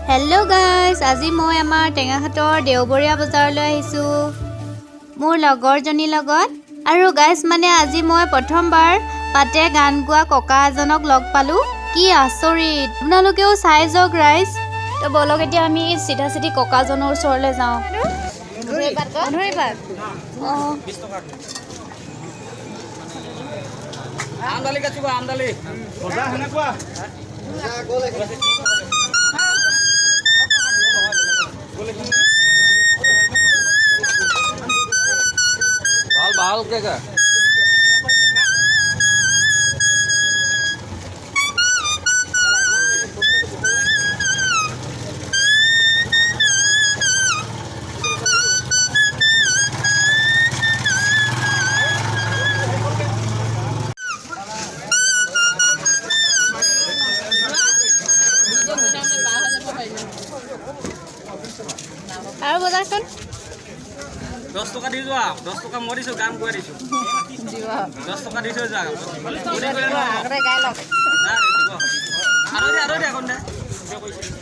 Hello guys, আজি মই আমাৰ টেঙাখাটৰ দেওবৰীয়া বজাৰলৈ আহিছো মোৰ লগৰজনীৰ লগত। আৰু গাইস মানে আজি মই প্ৰথমবাৰ পাতে গান গোৱা ককা এজনক লগ পালো। কি আচৰিত, আপোনালোকেও চাই যাওক গাইস। তো বলক এতিয়া আমি সিধা সিধি ককাজনৰ ওচৰলৈ যাওঁ। আমদালি কাটিবা আমদালি বজা হেনেকুৱা ভাল ভালকে গা আৰু বজাৰখন 10 টকা দি যোৱা 10 টকা মই দিছো গান গুৱাই দিছো 10 টকা দি থৈ যা আগতে গাই লওক আৰু দে এখন দে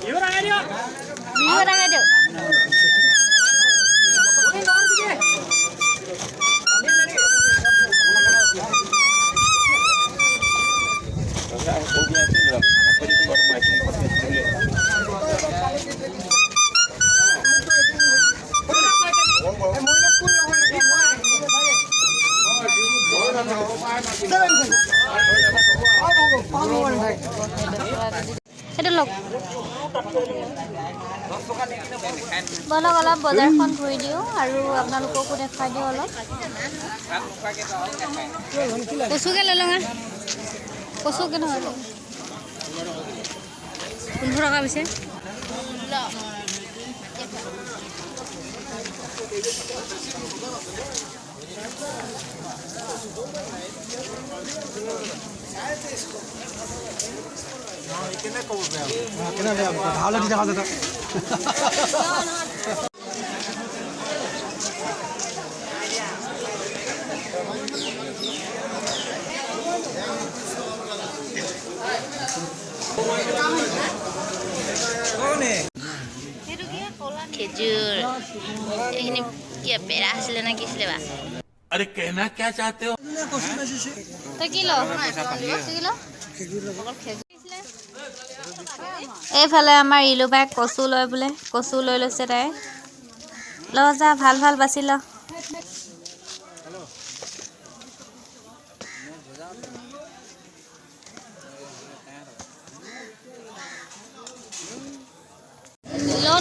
বিহু ৰাঙাই দিও বলক অলপ বজাৰখন ঘূৰি দিওঁ আৰু আপোনালোককো দেখাই দিওঁ অলপ। কচুকে লৈ লওঁ কচুকে নহয় 15 টকা পিছে কেনে কব কেনে ভালো দি দেখা যেটা খেজুৰ এইখিনি কি পেৰা আছিলে না কি আছিলে বা अरे कहना क्या चाहते हो তই কি ল এইফালে আমাৰ ইলু বাই কচু লয় বোলে কচু লৈ লৈছে তাই ল যা ভাল ভাল বাছি ল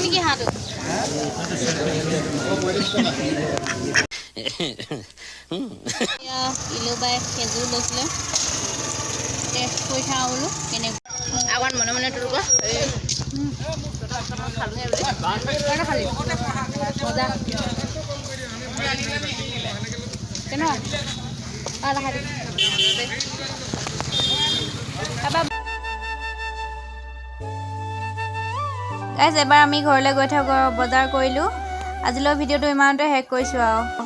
নেকি হাঁহটো ইলু বাই খেজুৰ লৈছিলে টেষ্ট কৰি চাওঁ বোলো কেনেকুৱা আগত মনে মনে তোৰ গাইজ এবাৰ আমি ঘৰলৈ গৈ থাকোঁ বজাৰ কৰিলোঁ আজিলৈ ভিডিঅ'টো ইমানতে শেষ কৰিছোঁ আৰু